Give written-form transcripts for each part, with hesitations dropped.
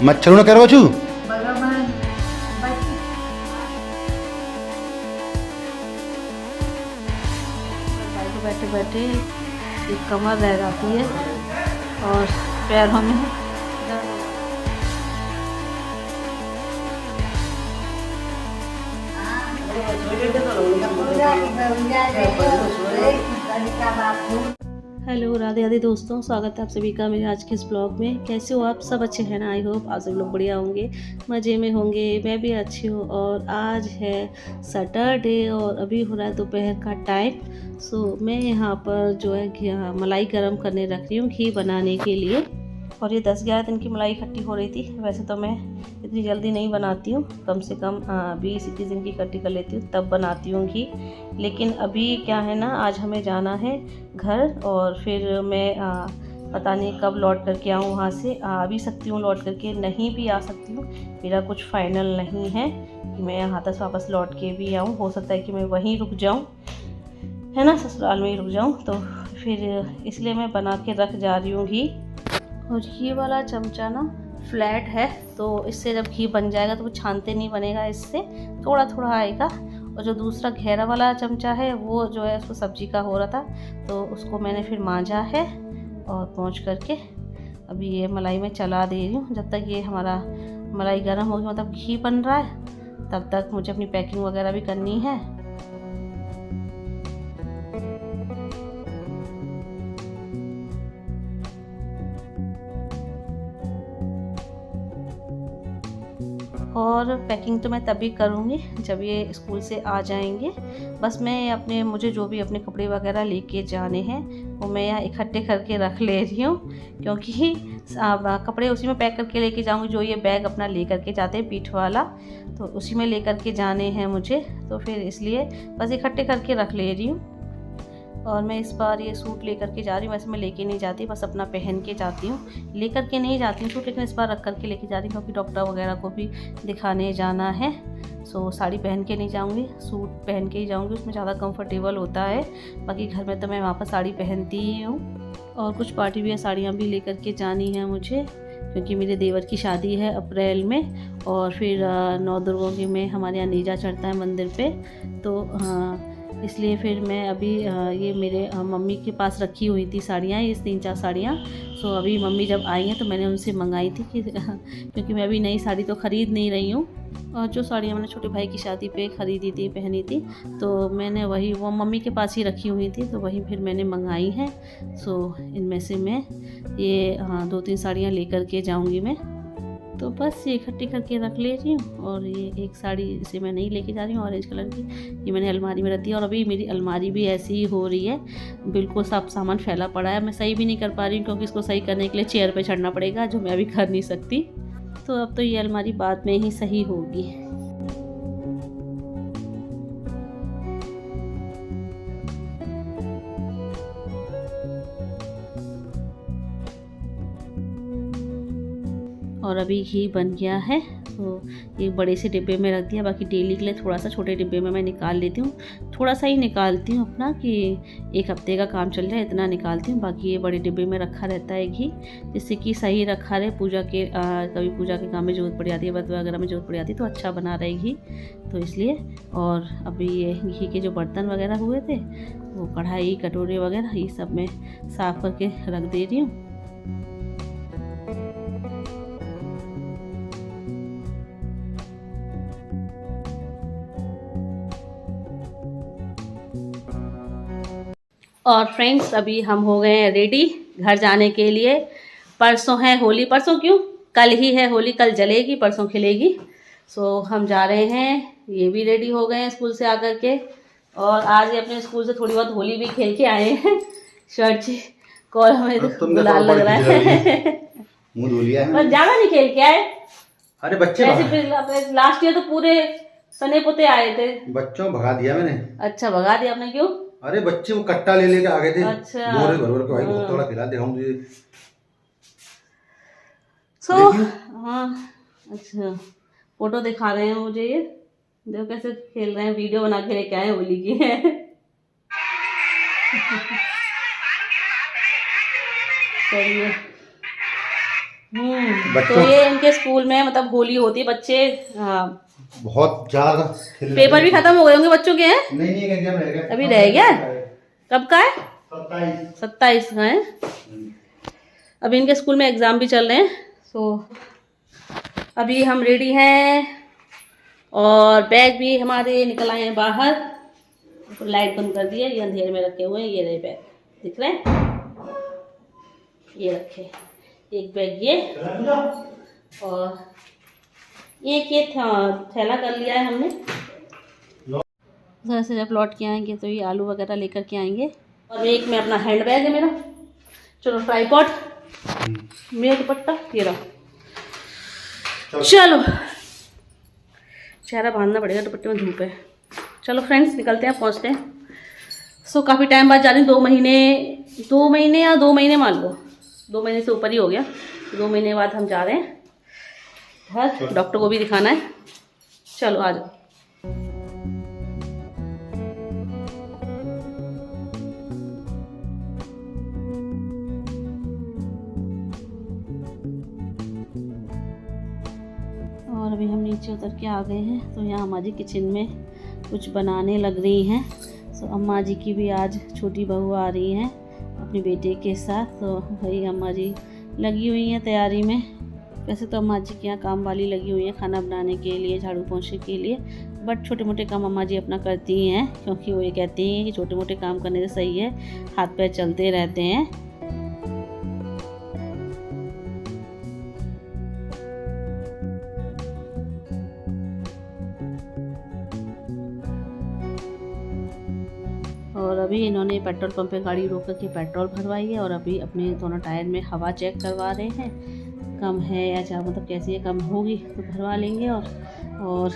मच्छरों ने करो छू बैठे बैठे एक कमर रह जाती है और पैरों में दर्द। हेलो राधे राधे दोस्तों, स्वागत है आप सभी का मेरे आज के इस ब्लॉग में। कैसे हो आप सब? अच्छे हैं ना? आई होप आप सब लोग बढ़िया होंगे, मज़े में होंगे। मैं भी अच्छी हूँ। और आज है सैटरडे और अभी हो रहा है दोपहर का टाइम। सो मैं यहाँ पर जो है मलाई गरम करने रख रही हूँ घी बनाने के लिए। और ये 10-11 दिन की मलाई इकट्ठी हो रही थी। वैसे तो मैं इतनी जल्दी नहीं बनाती हूँ, कम से कम 20-21 दिन की इकट्ठी कर लेती हूँ, तब बनाती हूँ घी। लेकिन अभी क्या है ना, आज हमें जाना है घर और फिर मैं पता नहीं कब लौट करके आऊँ वहाँ से। आ भी सकती हूँ लौट करके, नहीं भी आ सकती हूँ। मेरा कुछ फाइनल नहीं है कि मैं यहाँ तक वापस लौट के भी आऊँ। हो सकता है कि मैं वहीं रुक जाऊँ, है ना, ससुराल में ही रुक जाऊँ। तो फिर इसलिए मैं बना के रख जा रही हूँ घी। और ये वाला चमचा ना फ्लैट है, तो इससे जब घी बन जाएगा तो वो छानते नहीं बनेगा, इससे थोड़ा थोड़ा आएगा। और जो दूसरा घेरा वाला चमचा है वो जो है उसको सब्जी का हो रहा था, तो उसको मैंने फिर मांजा है और पोंछ करके अभी ये मलाई में चला दे रही हूँ। जब तक ये हमारा मलाई गर्म होगी, मतलब घी बन रहा है, तब तक मुझे अपनी पैकिंग वगैरह भी करनी है। और पैकिंग तो मैं तभी करूँगी जब ये स्कूल से आ जाएंगे। बस मैं अपने मुझे जो भी अपने कपड़े वगैरह लेके जाने हैं वो मैं यहाँ इकट्ठे करके रख ले रही हूँ, क्योंकि कपड़े उसी में पैक करके लेके जाऊँगी। जो ये बैग अपना ले करके जाते हैं पीठ वाला, तो उसी में ले करके जाने हैं मुझे, तो फिर इसलिए बस इकट्ठे करके रख ले रही हूँ। और मैं इस बार ये सूट लेकर के जा रही हूँ। वैसे मैं लेके नहीं जाती, बस अपना पहन के जाती हूँ, लेकर के नहीं जाती हूँ सूट, लेकिन इस बार रख करके लेके जा रही हूँ क्योंकि डॉक्टर वगैरह को भी दिखाने जाना है। सो साड़ी पहन के नहीं जाऊँगी, सूट पहन के ही जाऊँगी, उसमें ज़्यादा कंफर्टेबल होता है। बाकी घर में तो मैं वहाँ पर साड़ी पहनती ही हूँ। और कुछ पार्टी वेयर साड़ियाँ भी लेकर के जानी है मुझे, क्योंकि मेरे देवर की शादी है अप्रैल में। और फिर 9 दुर्गों में हमारे यहाँ नीजा चढ़ता है मंदिर पे, तो इसलिए फिर मैं अभी ये मेरे मम्मी के पास रखी हुई थी साड़ियाँ, ये 3-4 साड़ियाँ। सो अभी मम्मी जब आई हैं तो मैंने उनसे मंगाई थी कि क्योंकि मैं अभी नई साड़ी तो ख़रीद नहीं रही हूँ। और जो साड़ियाँ मैंने छोटे भाई की शादी पे ख़रीदी थी, पहनी थी, तो मैंने वही वो मम्मी के पास ही रखी हुई थी, तो वही फिर मैंने मंगाई हैं। सो इनमें से मैं ये 2-3 साड़ियाँ लेकर के जाऊँगी मैं। तो बस ये इकट्ठी करके रख ले रही हूँ। और ये एक साड़ी इसे मैं नहीं लेके जा रही हूँ, ऑरेंज कलर की, ये मैंने अलमारी में रख दी। और अभी मेरी अलमारी भी ऐसी ही हो रही है, बिल्कुल सब सामान फैला पड़ा है। मैं सही भी नहीं कर पा रही हूँ क्योंकि इसको सही करने के लिए चेयर पे चढ़ना पड़ेगा, जो मैं अभी कर नहीं सकती। तो अब तो ये अलमारी बाद में ही सही होगी। और अभी घी बन गया है, तो एक बड़े से डिब्बे में रख दिया। बाकी डेली के लिए थोड़ा सा छोटे डिब्बे में मैं निकाल लेती हूँ, थोड़ा सा ही निकालती हूँ अपना, कि 1 हफ्ते का काम चल जाए, इतना निकालती हूँ। बाकी ये बड़े डिब्बे में रखा रहता है घी, जिससे कि सही रखा रहे। पूजा के कभी पूजा के काम में ज़रूरत पड़ जाती है, व्रत वगैरह में ज़रूरत पड़ जाती है, तो अच्छा बना रहे घी, तो इसलिए। और अभी ये घी के जो बर्तन वगैरह हुए थे, वो कढ़ाई कटोरे वगैरह ये सब मैं साफ़ करके रख दे रही हूँ। और फ्रेंड्स, अभी हम हो गए हैं रेडी घर जाने के लिए। परसों है होली, परसों क्यों, कल ही है होली, कल जलेगी परसों खिलेगी। सो हम जा रहे हैं, ये भी रेडी हो गए हैं स्कूल से आकर के। और आज ये अपने स्कूल से थोड़ी बहुत होली भी खेल के आए हैं। शर्ट जी कॉल हमें गुलाल लग रहा है, मुंह धो लिया है, पर ज़्यादा नहीं खेल के आए। अरे बच्चे वैसे लास्ट ईयर तो पूरे सने पोते आए थे। बच्चों भगा दिया मैंने। अच्छा भगा दिया आपने, क्यों? अरे बच्चे वो कट्टा ले लेके आ गए थे। अच्छा, बोरे भर भर के भाई बहुत तगड़ा खिला दिखाऊं तुझे। हाँ अच्छा, फोटो दिखा रहे हैं मुझे, ये देखो कैसे खेल रहे हैं, वीडियो बना के लेके आए होली की है। चलिए तो बच्चों ये इनके स्कूल में मतलब होली होती है, बच्चे बहुत ज्यादा पेपर भी खत्म हो गए होंगे बच्चों के, हैं? नहीं नहीं, एक एग्जाम रह गया। अभी रह गया? कब का है? 27। 27 का है। अभी इनके स्कूल में एग्ज़ाम भी चल रहे हैं। सो अभी हम रेडी हैं और बैग भी हमारे निकल आए हैं बाहर। तो लाइट बंद कर दी है, ये अंधेरे में रखे हुए हैं। ये रहे बैग, दिख रहे हैं? ये रखे एक बैग ये, और एक ये थैला कर लिया है हमने। घर से जब लौट के आएंगे तो ये आलू वगैरह लेकर के आएंगे। और एक में अपना हैंड बैग है मेरा। चलो ट्राइपॉड, मेरा दुपट्टा ये रहा। चलो चेहरा बांधना पड़ेगा, दुपट्टे में धूप है। चलो फ्रेंड्स निकलते हैं, पहुँचते हैं। सो काफ़ी टाइम बाद जा रही हूँ, 2 महीने या 2 महीने मान लो, 2 महीने से ऊपर ही हो गया। 2 महीने बाद हम जा रहे हैं घर, डॉक्टर को भी दिखाना है। चलो आ जाओ। और अभी हम नीचे उतर के आ गए हैं, तो यहाँ अम्मा जी किचन में कुछ बनाने लग रही हैं। सो अम्मा जी की भी आज छोटी बहू आ रही हैं अपने बेटे के साथ, तो वही अम्मा जी लगी हुई हैं तैयारी में। वैसे तो अम्मा जी के यहाँ काम वाली लगी हुई है खाना बनाने के लिए, झाड़ू पोंछे के लिए, बट छोटे मोटे काम अम्मा जी अपना करती हैं, क्योंकि वो ये कहती हैं कि छोटे मोटे काम करने से सही है, हाथ पैर चलते रहते हैं। और अभी इन्होंने पेट्रोल पंप पे गाड़ी रोक करके पेट्रोल भरवाई है, और अभी अपने दोनों टायर में हवा चेक करवा रहे हैं, कम है या चाहे मतलब कैसी है, कम होगी तो भरवा लेंगे। और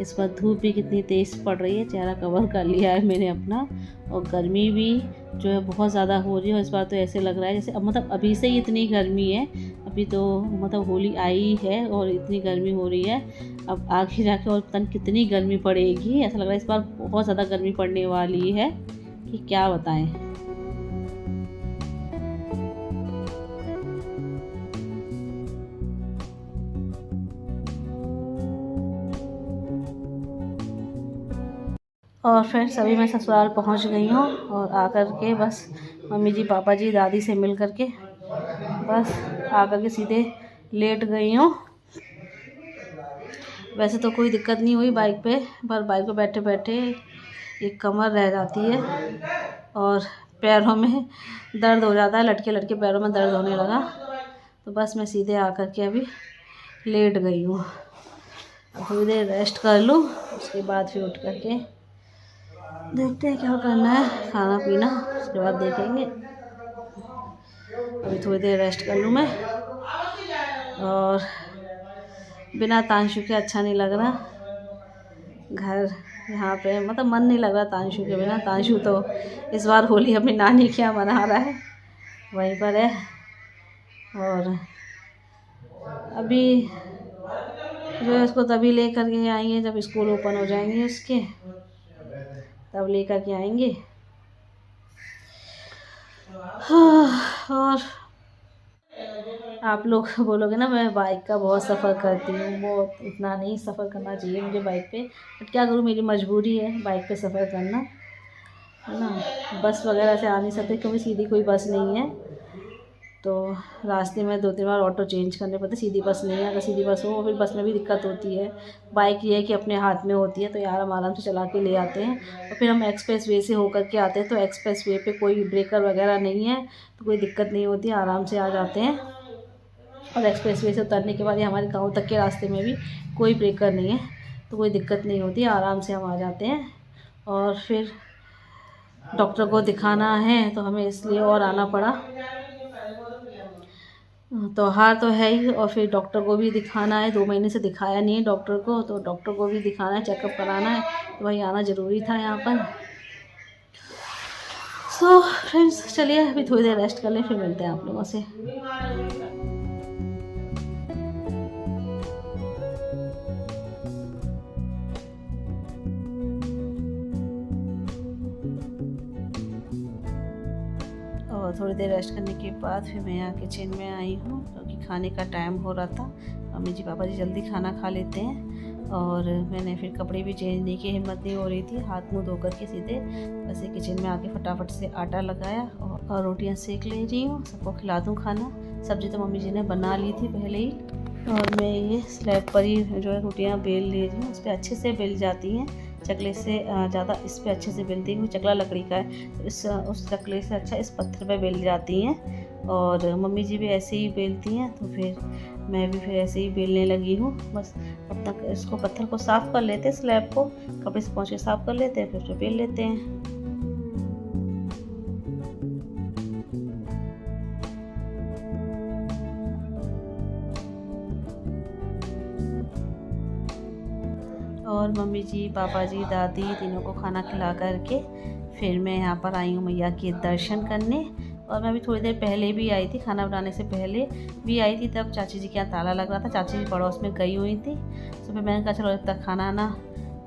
इस बार धूप भी कितनी तेज़ पड़ रही है, चेहरा कवर कर लिया है मैंने अपना। और गर्मी भी जो है बहुत ज़्यादा हो रही है, और इस बार तो ऐसे लग रहा है जैसे अब मतलब अभी से ही इतनी गर्मी है। अभी तो मतलब होली आई है और इतनी गर्मी हो रही है, अब आगे जाके और पता नहीं कितनी गर्मी पड़ेगी। ऐसा लग रहा है इस बार बहुत ज़्यादा गर्मी पड़ने वाली है कि क्या बताएं। और फ्रेंड्स अभी मैं ससुराल पहुंच गई हूँ, और आकर के बस मम्मी जी, पापा जी, दादी से मिल कर के बस आकर के सीधे लेट गई हूँ। वैसे तो कोई दिक्कत नहीं हुई बाइक पे, पर बाइक पे बैठे बैठे एक कमर रह जाती है और पैरों में दर्द हो जाता है, लटके लटके पैरों में दर्द होने लगा। तो बस मैं सीधे आकर के अभी लेट गई हूँ। थोड़ी देर रेस्ट कर लूँ, उसके बाद फिर उठ कर के देखते हैं क्या करना है, खाना पीना, उसके बाद देखेंगे। अभी थोड़ी देर रेस्ट कर लूँ मैं। और बिना तांशु के अच्छा नहीं लग रहा घर, यहाँ पे मतलब मन नहीं लग रहा तांशु के बिना। तांशु तो इस बार होली अपनी नानी के यहाँ मना रहा है, वहीं पर है। और अभी जो है उसको तभी ले कर के आएंगे जब स्कूल ओपन हो जाएंगे उसके, तब ले कर के आएंगे। हाँ, और आप लोग बोलोगे ना मैं बाइक का बहुत सफ़र करती हूँ, वो इतना नहीं सफ़र करना चाहिए मुझे बाइक पे, बट क्या करूँ, मेरी मजबूरी है बाइक पे सफ़र करना, है ना। बस वगैरह से आ नहीं सकते क्योंकि सीधी कोई बस नहीं है, तो रास्ते में 2-3 बार ऑटो चेंज करने पड़ते, सीधी बस नहीं है। अगर सीधी बस हो फिर बस में भी दिक्कत होती है। बाइक ये है कि अपने हाथ में होती है, तो यार हम आराम से चला के ले आते हैं। और फिर हम एक्सप्रेस वे से होकर के आते हैं, तो एक्सप्रेस वे पे कोई ब्रेकर वगैरह नहीं है, तो कोई दिक्कत नहीं होती, आराम से आ जाते हैं। और एक्सप्रेस वे से उतरने के बाद ये हमारे गाँव तक के रास्ते में भी कोई ब्रेकर नहीं है, तो कोई दिक्कत नहीं होती, आराम से हम आ जाते हैं। और फिर डॉक्टर को दिखाना है तो हमें इसलिए और आना पड़ा। त्योहार तो है ही, और फिर डॉक्टर को भी दिखाना है, 2 महीने से दिखाया नहीं है डॉक्टर को, तो डॉक्टर को भी दिखाना है, चेकअप कराना है, तो वही आना ज़रूरी था यहाँ पर। सो फ्रेंड्स चलिए अभी थोड़ी देर रेस्ट कर लें, फिर मिलते हैं आप लोगों से। और और थोड़ी देर रेस्ट करने के बाद फिर मैं यहाँ किचन में आई हूँ क्योंकि खाने का टाइम हो रहा था। मम्मी जी पापा जी जल्दी खाना खा लेते हैं और मैंने फिर कपड़े भी चेंज नहीं की, हिम्मत नहीं हो रही थी। हाथ मुंह धोकर के सीधे वैसे किचन में आके फटाफट से आटा लगाया और रोटियां सेक ले रही हूँ। सबको खिला दूँ खाना। सब्ज़ी तो मम्मी जी ने बना ली थी पहले ही और मैं ये स्लैब पर ही जो है रोटियाँ बेल ले रही हूँ। इस पर अच्छे से बेल जाती हैं, चकले से ज़्यादा इस पे अच्छे से बेलती हूँ। चकला लकड़ी का है तो उस चकले से अच्छा इस पत्थर पे बेल जाती हैं और मम्मी जी भी ऐसे ही बेलती हैं, तो फिर मैं भी फिर ऐसे ही बेलने लगी हूँ। बस अब तक इसको पत्थर को साफ़ कर लेते हैं, स्लैब को कपड़े से पोंछ के साफ़ कर लेते हैं, फिर उसको बेल लेते हैं। और मम्मी जी पापा जी दादी तीनों को खाना खिला करके फिर मैं यहाँ पर आई हूँ मैया के दर्शन करने। और मैं अभी थोड़ी देर पहले भी आई थी, खाना बनाने से पहले भी आई थी। तब चाची जी के यहाँ ताला लग रहा था, चाची जी पड़ोस में गई हुई थी। तो फिर मैंने कहा चलो जब तक खाना ना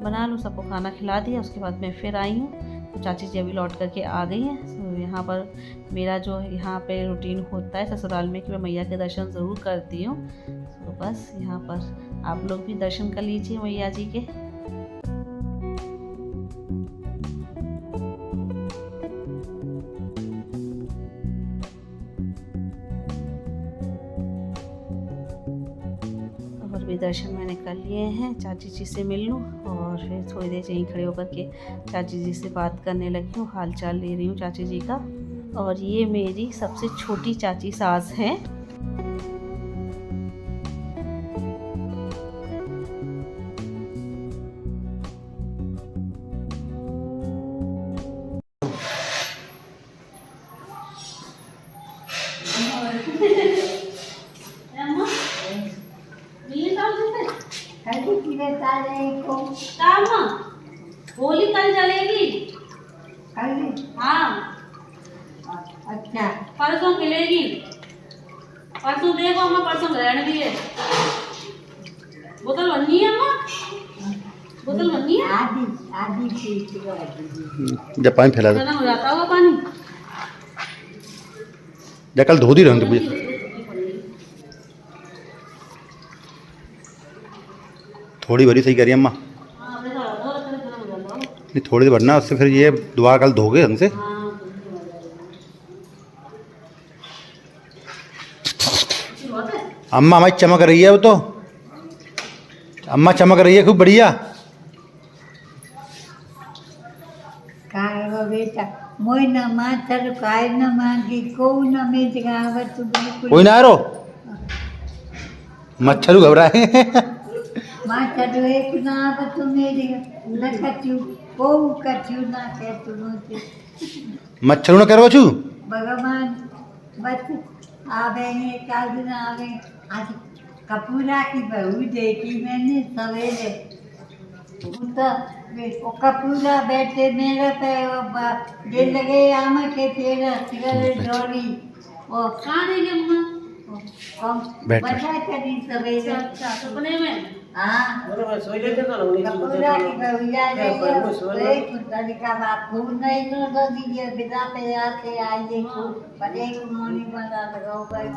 बना लूँ, सबको खाना खिला दिया। उसके बाद मैं फिर आई हूँ तो चाची जी अभी लौट करके आ गई हैं। तो यहाँ पर मेरा जो यहाँ पे रूटीन होता है ससुराल में कि मैं मैया के दर्शन ज़रूर करती हूँ। तो बस यहाँ पर आप लोग भी दर्शन कर लीजिए मैया जी के। और भी दर्शन मैंने कर लिए हैं, चाची जी से मिल लूँ और फिर थोड़ी देर यहीं खड़े होकर के चाची जी से बात करने लगी हूँ, हाल चाल ले रही हूँ चाची जी का। और ये मेरी सबसे छोटी चाची सास हैं। होली कल जलेगी। हाँ अच्छा परसों मिलेगी। परसों देखो अम्मा, परसों ग्रहण भी है। बोतल बननी है अम्मा, बोतल बननी है। आधी आधी जब पानी फैला दो हो जाता होगा पानी। जब कल धो दी रहे तो मुझे थोड़ी भरी सही करी अम्मा। नहीं थोड़ी देर भरना, उससे फिर ये दोबारा कल धोगे ढंग से। अम्मा हमारी चमक रही है, वो तो अम्मा चमक रही है खूब बढ़िया। काय बेटा मोय न माथर काय न मांगी को न में जगावत बिल्कुल कोई ना रो, मच्छर घबराए। माथर एक ना आवत मेरे न कछु को कछु ना के तुमसे मच्छर न करवा छू भगवान बस आवे काल दिन आवे। आज कपूरा की बहू देखी मैंने सवेरे, तो कपूरा बैठे मेरे पे ये लगे आम के पेड़ सिगरेट डोरी और खाने के अम्मा बचा करी सवेरे। अच्छा सपने में। हाँ कपूरा की बहूया देखे तरीका बात खूब नहीं तो दीजिए बिना पे आके आइए खूब बड़े मोनी बना लगाओ भाई।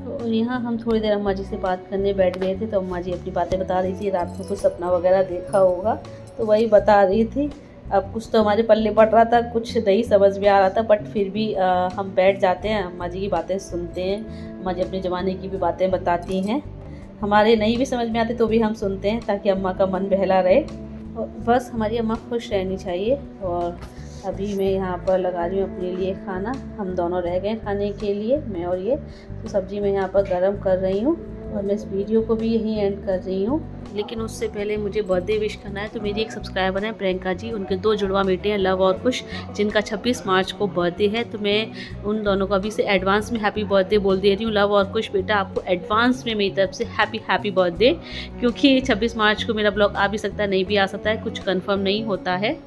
तो यहाँ हम थोड़ी देर अम्मा जी से बात करने बैठ गए थे। तो अम्मा जी अपनी बातें बता रही थी, रात में कुछ सपना वगैरह देखा होगा तो वही बता रही थी। अब कुछ तो हमारे पल्ले पड़ रहा था, कुछ नहीं समझ में आ रहा था, बट फिर भी हम बैठ जाते हैं, अम्मा जी की बातें सुनते हैं। अम्मा जी अपने ज़माने की भी बातें बताती हैं, हमारे नहीं भी समझ में आते तो भी हम सुनते हैं ताकि अम्मा का मन बहला रहे। और बस हमारी अम्मा खुश रहनी चाहिए। और अभी मैं यहाँ पर लगा रही हूँ अपने लिए खाना, हम दोनों रह गए खाने के लिए, मैं और ये। तो सब्ज़ी मैं यहाँ पर गर्म कर रही हूँ और मैं इस वीडियो को भी यहीं एंड कर रही हूँ। लेकिन उससे पहले मुझे बर्थडे विश करना है। तो मेरी एक सब्सक्राइबर है प्रियंका जी, उनके 2 जुड़वा बेटे हैं लव और कुश, जिनका 26 मार्च को बर्थडे है। तो मैं उन दोनों को अभी से एडवांस में हैप्पी बर्थडे बोल दे रही हूँ। लव और कुश बेटा, आपको एडवांस में मेरी तरफ से हैप्पी बर्थडे, क्योंकि 26 मार्च को मेरा ब्लॉग आ भी सकता है, नहीं भी आ सकता है, कुछ कन्फर्म नहीं होता है।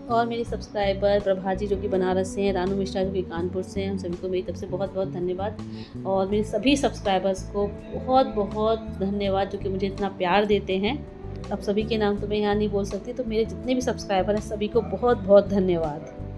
और मेरी सब्सक्राइबर प्रभा जी जो कि बनारस से हैं, रानू मिश्रा जो कि कानपुर से हैं, उन सभी को मेरी तरफ से बहुत बहुत धन्यवाद। और मेरे सभी सब्सक्राइबर्स को बहुत बहुत धन्यवाद जो कि मुझे इतना प्यार देते हैं। अब सभी के नाम तो मैं यहाँ नहीं बोल सकती, तो मेरे जितने भी सब्सक्राइबर हैं सभी को बहुत बहुत धन्यवाद।